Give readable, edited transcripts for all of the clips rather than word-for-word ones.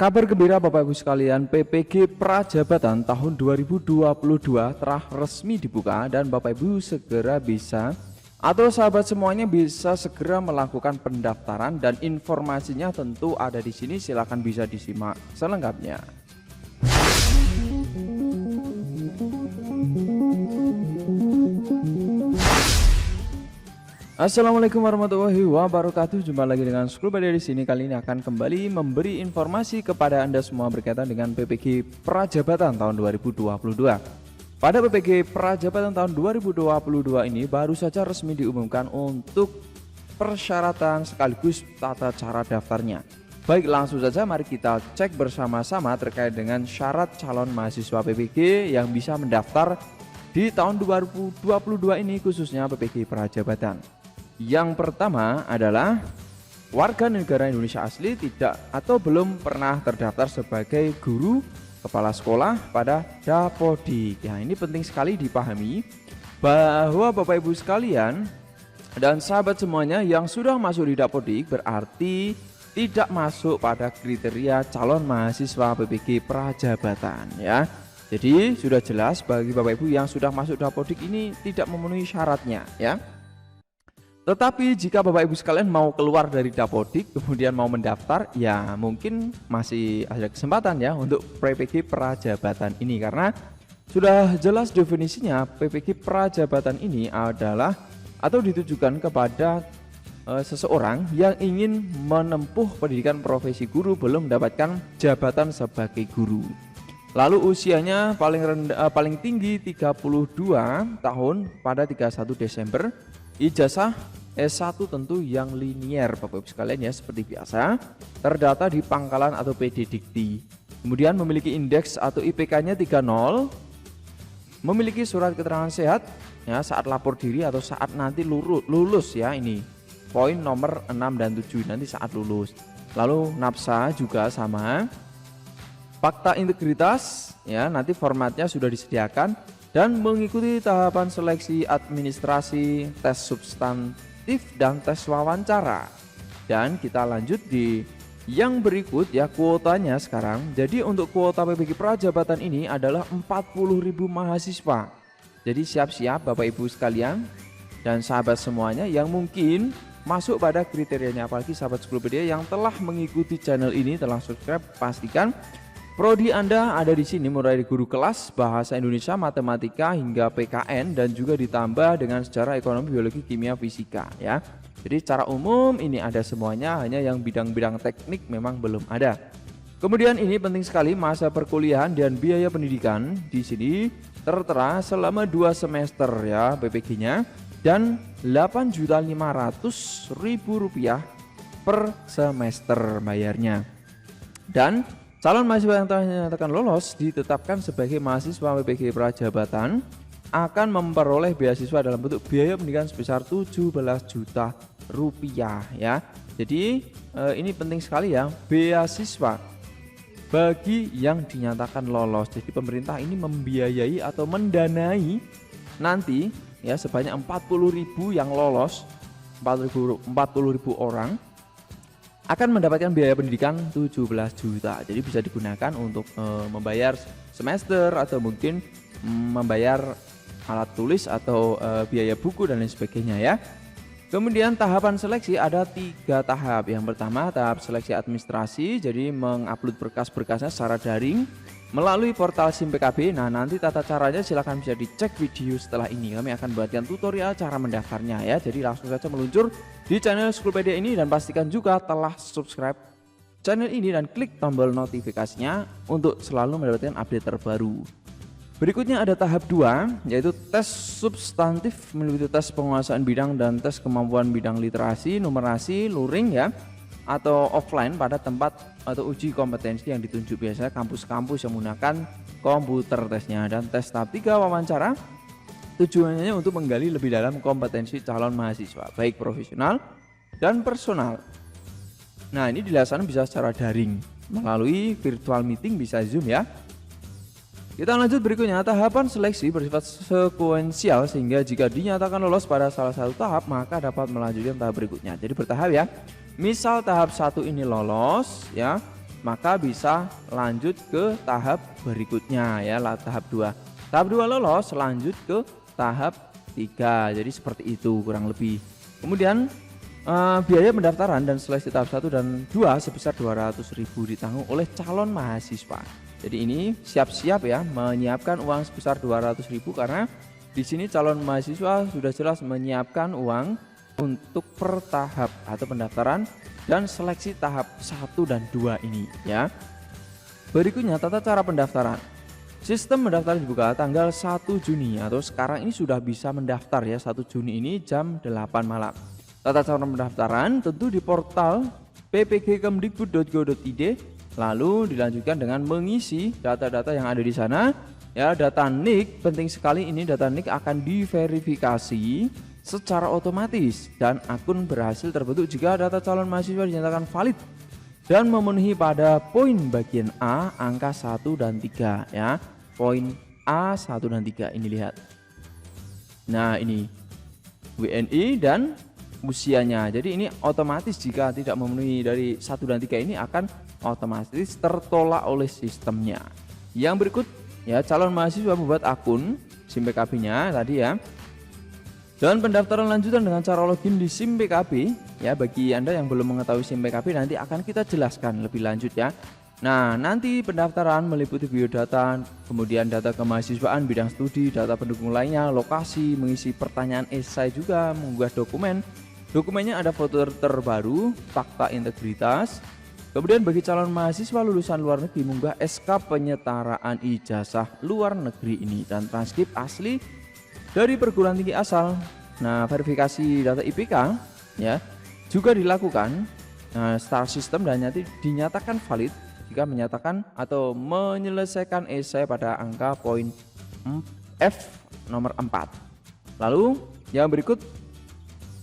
Kabar gembira Bapak Ibu sekalian, PPG Prajabatan tahun 2022 telah resmi dibuka dan Bapak Ibu segera bisa atau sahabat semuanya bisa segera melakukan pendaftaran dan informasinya tentu ada di sini, silakan bisa disimak selengkapnya. Assalamualaikum warahmatullahi wabarakatuh. Jumpa lagi dengan Schoolpedia di sini. Kali ini akan kembali memberi informasi kepada Anda semua berkaitan dengan PPG Prajabatan tahun 2022. Pada PPG Prajabatan tahun 2022 ini baru saja resmi diumumkan untuk persyaratan sekaligus tata cara daftarnya. Baik, langsung saja mari kita cek bersama-sama terkait dengan syarat calon mahasiswa PPG yang bisa mendaftar di tahun 2022 ini, khususnya PPG Prajabatan. Yang pertama adalah warga negara Indonesia asli tidak atau belum pernah terdaftar sebagai guru kepala sekolah pada Dapodik. Ya, ini penting sekali dipahami bahwa Bapak Ibu sekalian dan sahabat semuanya yang sudah masuk di Dapodik berarti tidak masuk pada kriteria calon mahasiswa PPG Prajabatan ya. Jadi sudah jelas bagi Bapak Ibu yang sudah masuk Dapodik ini tidak memenuhi syaratnya ya. Tetapi jika Bapak Ibu sekalian mau keluar dari Dapodik kemudian mau mendaftar, ya mungkin masih ada kesempatan ya untuk PPG Prajabatan ini, karena sudah jelas definisinya PPG Prajabatan ini adalah atau ditujukan kepada seseorang yang ingin menempuh pendidikan profesi guru belum mendapatkan jabatan sebagai guru. Lalu usianya paling tinggi 32 tahun pada 31 Desember. Ijazah S1 tentu yang linier Bapak Ibu sekalian ya, seperti biasa, terdata di Pangkalan atau PD Dikti. Kemudian memiliki indeks atau IPK-nya 3.0, memiliki surat keterangan sehat ya saat lapor diri atau saat nanti lulus ya, ini poin nomor 6 dan 7 nanti saat lulus. Lalu nafsa juga sama. Fakta integritas ya, nanti formatnya sudah disediakan dan mengikuti tahapan seleksi administrasi, tes substantif dan tes wawancara. Dan kita lanjut di yang berikut ya, kuotanya sekarang. Jadi untuk kuota PPG Prajabatan ini adalah 40.000 mahasiswa. Jadi siap-siap Bapak Ibu sekalian dan sahabat semuanya yang mungkin masuk pada kriterianya, apalagi sahabat Schoolpedia yang telah mengikuti channel ini, telah subscribe, pastikan prodi Anda ada di sini, mulai dari guru kelas, bahasa Indonesia, matematika hingga PKN, dan juga ditambah dengan sejarah, ekonomi, biologi, kimia, fisika ya. Jadi secara umum ini ada semuanya, hanya yang bidang-bidang teknik memang belum ada. Kemudian ini penting sekali, masa perkuliahan dan biaya pendidikan di sini tertera selama 2 semester ya PPG-nya, dan Rp8.500.000 per semester bayarnya. Dan calon mahasiswa yang telah dinyatakan lolos ditetapkan sebagai mahasiswa PPG Prajabatan akan memperoleh beasiswa dalam bentuk biaya pendidikan sebesar Rp17 juta ya. Jadi ini penting sekali ya, beasiswa bagi yang dinyatakan lolos. Jadi pemerintah ini membiayai atau mendanai nanti ya sebanyak 40.000 yang lolos, 40.000 orang akan mendapatkan biaya pendidikan 17 juta. Jadi bisa digunakan untuk membayar semester atau mungkin membayar alat tulis atau biaya buku dan lain sebagainya ya. Kemudian tahapan seleksi ada 3 tahap. Yang pertama tahap seleksi administrasi, jadi mengupload berkas-berkasnya secara daring melalui portal SIM PKB. Nah, nanti tata caranya silahkan bisa dicek video setelah ini. Kami akan buatkan tutorial cara mendaftarnya ya. Jadi langsung saja meluncur di channel Schoolpedia ini dan pastikan juga telah subscribe channel ini dan klik tombol notifikasinya untuk selalu mendapatkan update terbaru. Berikutnya ada tahap 2, yaitu tes substantif, meliputi tes penguasaan bidang dan tes kemampuan bidang literasi, numerasi, luring ya, atau offline pada tempat atau uji kompetensi yang ditunjuk, biasanya kampus-kampus yang menggunakan komputer tesnya. Dan tes tahap 3 wawancara, tujuannya untuk menggali lebih dalam kompetensi calon mahasiswa baik profesional dan personal. Nah, ini dilaksanakan bisa secara daring melalui virtual meeting, bisa Zoom ya. Kita lanjut berikutnya, tahapan seleksi bersifat sekuensial sehingga jika dinyatakan lolos pada salah satu tahap maka dapat melanjutkan tahap berikutnya. Jadi bertahap ya. Misal tahap 1 ini lolos ya, maka bisa lanjut ke tahap berikutnya ya, tahap 2. Tahap 2 lolos, lanjut ke tahap 3. Jadi seperti itu kurang lebih. Kemudian biaya pendaftaran dan seleksi tahap 1 dan 2 sebesar 200.000 ditanggung oleh calon mahasiswa. Jadi ini siap-siap ya menyiapkan uang sebesar 200.000 karena di sini calon mahasiswa sudah jelas menyiapkan uang untuk per tahap atau pendaftaran dan seleksi tahap 1 dan 2 ini ya. Berikutnya tata cara pendaftaran. Sistem mendaftar dibuka tanggal 1 Juni atau sekarang ini sudah bisa mendaftar ya, 1 Juni ini jam 8 malam. Tata cara pendaftaran tentu di portal ppgkemdikbud.go.id, lalu dilanjutkan dengan mengisi data-data yang ada di sana ya. Data NIK penting sekali, ini data NIK akan diverifikasi secara otomatis dan akun berhasil terbentuk jika data calon mahasiswa dinyatakan valid dan memenuhi pada poin bagian A angka 1 dan 3 ya. Poin A 1 dan 3 ini lihat. Nah, ini WNI dan usianya. Jadi ini otomatis jika tidak memenuhi dari 1 dan 3 ini akan otomatis tertolak oleh sistemnya. Yang berikut ya, calon mahasiswa membuat akun SIM PKB-nya tadi ya. Dan pendaftaran lanjutan dengan cara login di SIM PKB ya. Bagi Anda yang belum mengetahui SIM PKB nanti akan kita jelaskan lebih lanjut ya. Nah, nanti pendaftaran meliputi biodata, kemudian data kemahasiswaan, bidang studi, data pendukung lainnya, lokasi, mengisi pertanyaan esai juga, mengunggah dokumen. Dokumennya ada foto terbaru, fakta integritas. Kemudian bagi calon mahasiswa lulusan luar negeri mengunggah SK penyetaraan ijazah luar negeri ini dan transkrip asli dari perguruan tinggi asal. Nah, verifikasi data IPK ya juga dilakukan. Nah, star system dan nanti dinyatakan valid jika menyatakan atau menyelesaikan esai pada angka poin F nomor 4. Lalu yang berikut,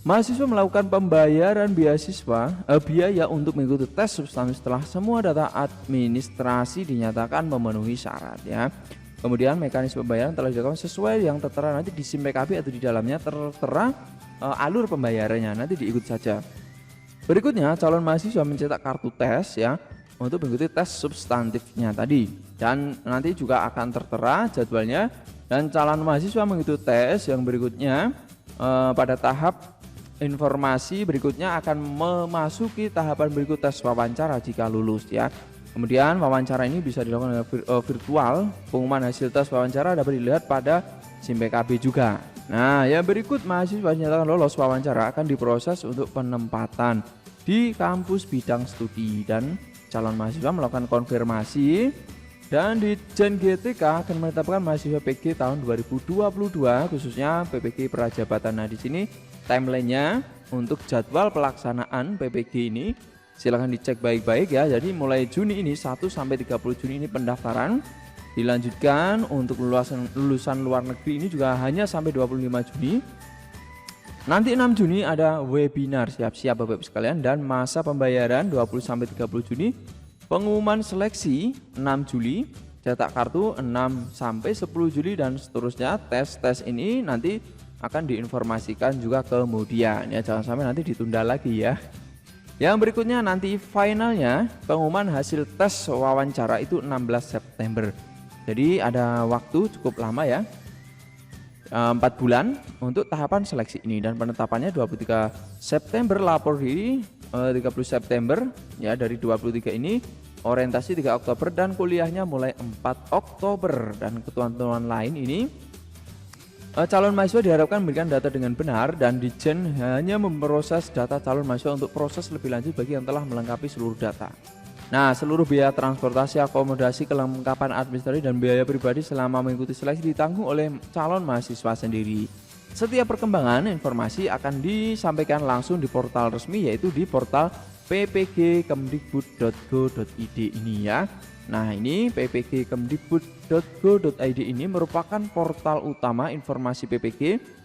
mahasiswa melakukan pembayaran biaya untuk mengikuti tes substansi setelah semua data administrasi dinyatakan memenuhi syarat ya. Kemudian mekanisme pembayaran telah dilakukan sesuai yang tertera nanti di SIM PKB atau di dalamnya tertera alur pembayarannya, nanti diikut saja. Berikutnya calon mahasiswa mencetak kartu tes ya untuk mengikuti tes substantifnya tadi, dan nanti juga akan tertera jadwalnya. Dan calon mahasiswa mengikuti tes yang berikutnya pada tahap informasi berikutnya akan memasuki tahapan berikut tes wawancara jika lulus ya. Kemudian wawancara ini bisa dilakukan virtual. Pengumuman hasil tes wawancara dapat dilihat pada SIM PKB juga. Nah, yang berikut mahasiswa dinyatakan lolos wawancara akan diproses untuk penempatan di kampus bidang studi dan calon mahasiswa melakukan konfirmasi dan di Jen GTK akan menetapkan mahasiswa PG tahun 2022 khususnya PPG Prajabatan. Nah, di sini timelinenya untuk jadwal pelaksanaan PPG ini silahkan dicek baik-baik ya. Jadi mulai Juni ini 1 sampai 30 Juni ini pendaftaran. Dilanjutkan untuk lulusan luar negeri ini juga hanya sampai 25 Juni. Nanti 6 Juni ada webinar, siap-siap Bapak Ibu sekalian, dan masa pembayaran 20 sampai 30 Juni. Pengumuman seleksi 6 Juli, cetak kartu 6 sampai 10 Juli dan seterusnya. Tes ini nanti akan diinformasikan juga kemudian ya, jangan sampai nanti ditunda lagi ya. Yang berikutnya nanti finalnya pengumuman hasil tes wawancara itu 16 September. Jadi ada waktu cukup lama ya, 4 bulan untuk tahapan seleksi ini, dan penetapannya 23 September, lapor diri 30 September ya. Dari 23 ini orientasi 3 Oktober dan kuliahnya mulai 4 Oktober. Dan ketentuan lain ini calon mahasiswa diharapkan memberikan data dengan benar dan Dijen hanya memproses data calon mahasiswa untuk proses lebih lanjut bagi yang telah melengkapi seluruh data. Nah, seluruh biaya transportasi, akomodasi, kelengkapan administrasi dan biaya pribadi selama mengikuti seleksi ditanggung oleh calon mahasiswa sendiri. Setiap perkembangan informasi akan disampaikan langsung di portal resmi, yaitu di portal ppgkemdikbud.go.id ini ya. Nah, ini ppgkemdikbud.go.id ini merupakan portal utama informasi PPG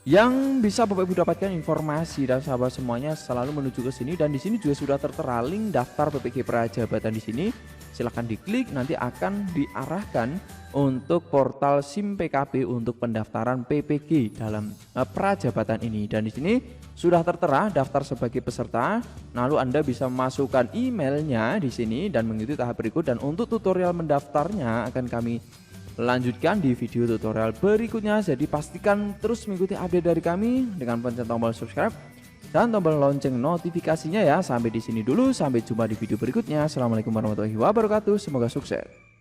yang bisa Bapak Ibu dapatkan informasi, dan sahabat semuanya selalu menuju ke sini. Dan di sini juga sudah tertera link daftar PPG Prajabatan di sini. silahkan diklik, nanti akan diarahkan untuk portal SIM PKB untuk pendaftaran PPG dalam prajabatan ini. Dan di sini sudah tertera daftar sebagai peserta. Lalu Anda bisa memasukkan emailnya di sini dan mengikuti tahap berikut. Dan untuk tutorial mendaftarnya akan kami lanjutkan di video tutorial berikutnya. Jadi pastikan terus mengikuti update dari kami dengan pencet tombol subscribe dan tombol lonceng notifikasinya ya. Sampai di sini dulu, sampai jumpa di video berikutnya. Assalamualaikum warahmatullahi wabarakatuh. Semoga sukses.